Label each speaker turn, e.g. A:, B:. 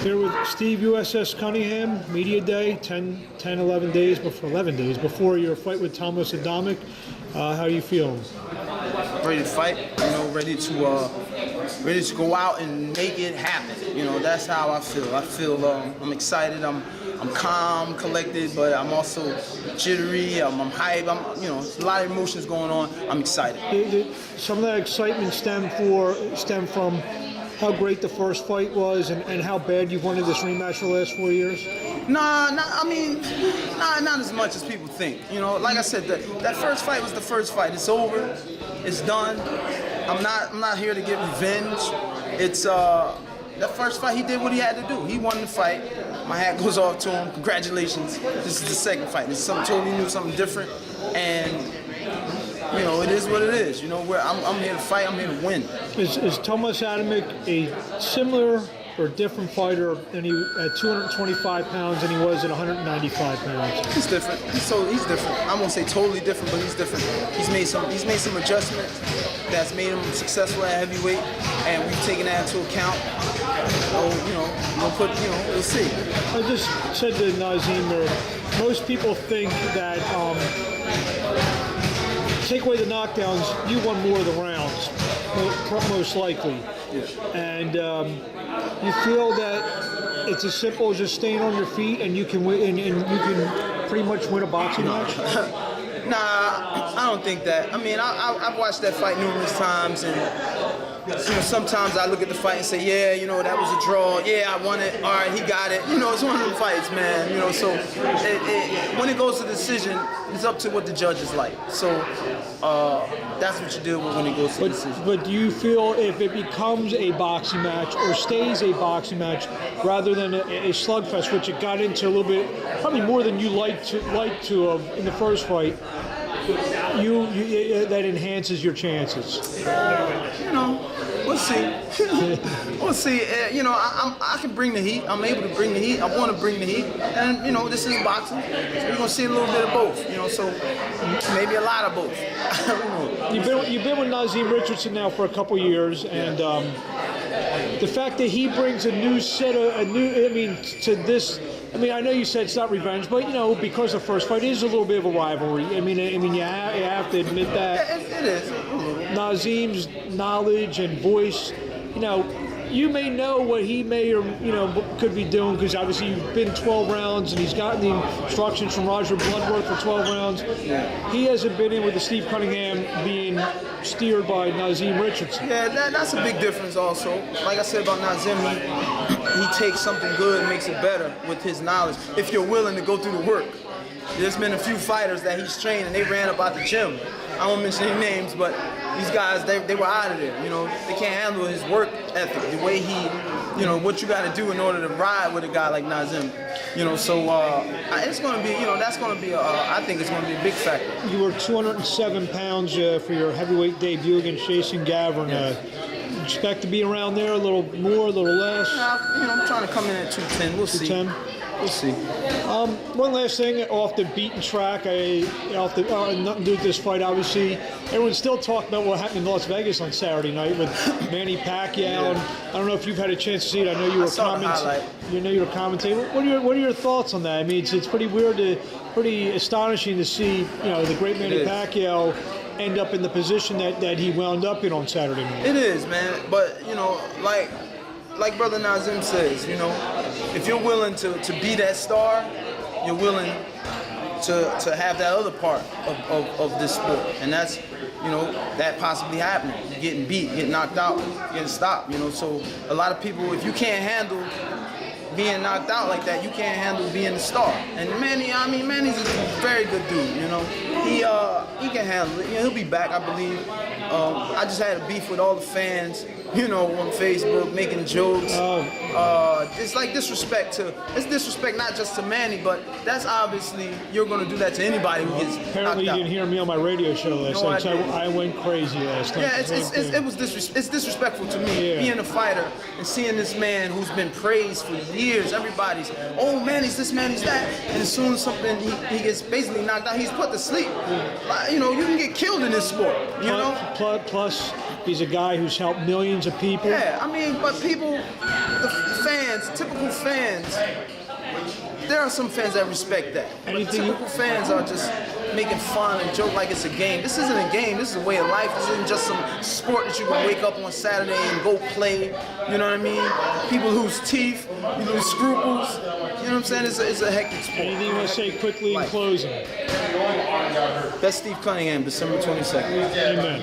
A: Here with Steve USS Cunningham, Media Day, 11 days before your fight with Tomasz Adamek. How are you feeling?
B: Ready to fight, ready to go out and make it happen. That's how I feel. I feel I'm excited, I'm calm, collected, but I'm also jittery, I'm hype, there's a lot of emotions going on. I'm excited.
A: Some of that excitement stem from how great the first fight was and how bad you've wanted this rematch for the last 4 years?
B: Not as much as people think. Like I said, that first fight was the first fight. It's over. It's done. I'm not here to get revenge. It's that first fight, he did what he had to do. He won the fight. My hat goes off to him. Congratulations. This is the second fight. This is something totally new, something different, and it is what it is. I'm here to fight. I'm here to win.
A: Is Tomasz Adamek a similar or different fighter at 225 pounds than he was at 195 pounds?
B: He's different. He's different. I won't say totally different, but he's different. He's made some adjustments that's made him successful at heavyweight, and we've taken that into account. We'll see.
A: I just said to Nazim, most people think that take away the knockdowns, you won more of the rounds, most likely.
B: Yeah.
A: And you feel that it's as simple as just staying on your feet and you can win, and you can pretty much win a boxing match?
B: Nah, I don't think that. I've watched that fight numerous times, and sometimes I look at the fight and say, yeah, that was a draw. Yeah, I won it. All right, he got it. It's one of them fights, man. So when it goes to decision, it's up to what the judges like. So that's what you deal with when it goes to decision.
A: But do you feel if it becomes a boxing match or stays a boxing match rather than a slugfest, which it got into a little bit, probably more than you like to in the first fight, that enhances your chances?
B: We'll see. We'll see. I can bring the heat. I'm able to bring the heat. I want to bring the heat. And, this is boxing. So you're going to see a little bit of both. So maybe a lot of both.
A: You've been with Nazim Richardson now for a couple years, and the fact that he brings to this. I know you said it's not revenge, but because the first fight is a little bit of a rivalry. You have to admit that.
B: Yeah, it is.
A: Nazim's knowledge and voice, you may know what he may or could be doing, because obviously you've been 12 rounds and he's gotten the instructions from Roger Bloodworth for 12 rounds.
B: Yeah.
A: He hasn't been in with the Steve Cunningham being steered by Nazim Richardson.
B: Yeah, that's a big difference also. Like I said about Nazim, he takes something good and makes it better with his knowledge, if you're willing to go through the work. There's been a few fighters that he's trained and they ran up out the gym. I won't mention any names, but these guys, they were out of there. They can't handle his work ethic, the way he, what you got to do in order to ride with a guy like Nazim. So it's going to be, that's going to be, I think it's going to be a big factor.
A: You were 207 pounds for your heavyweight debut against Jason Gavin. Expect to be around there, a little more, a little less?
B: I'm trying to come in at 210. We'll see.
A: 210?
B: We'll see.
A: One last thing off the beaten track, nothing to do with this fight, obviously. Everyone's still talking about what happened in Las Vegas on Saturday night with Manny Pacquiao. Yeah. And I don't know if you've had a chance to see it. I know you were commentating. What are your thoughts on that? It's pretty weird, pretty astonishing to see the great Manny Pacquiao end up in the position that he wound up in on Saturday night.
B: It is, man. But like Brother Nazim says, if you're willing to be that star, you're willing to have that other part of this sport, and that's that possibly happening, getting beat, getting knocked out, getting stopped. So a lot of people, if you can't handle being knocked out like that, you can't handle being the star. And Manny's a very good dude. He can handle it. He'll be back, I believe. I just had a beef with all the fans, on Facebook, making jokes. It's like disrespect it's disrespect not just to Manny, but that's obviously, you're going to do that to anybody who gets knocked out.
A: Apparently you didn't hear me on my radio show last night, so I went crazy last night.
B: Yeah, it's disrespectful to me, being a fighter and seeing this man who's been praised for years. Everybody's, oh, Manny's this, Manny's that. And as soon as he gets basically knocked out, he's put to sleep. You can get killed in this sport,
A: Plus, he's a guy who's helped millions of people.
B: Yeah, but people, the fans, fans, typical fans, there are some fans that respect that. But typical fans are just making fun and joke like it's a game. This isn't a game. This is a way of life. This isn't just some sport that you can wake up on Saturday and go play. You know what I mean? People lose teeth. You lose scruples. You know what I'm saying? It's a hectic sport.
A: Anything you want to say quickly in closing?
B: That's Steve Cunningham, December 22nd.
A: Amen.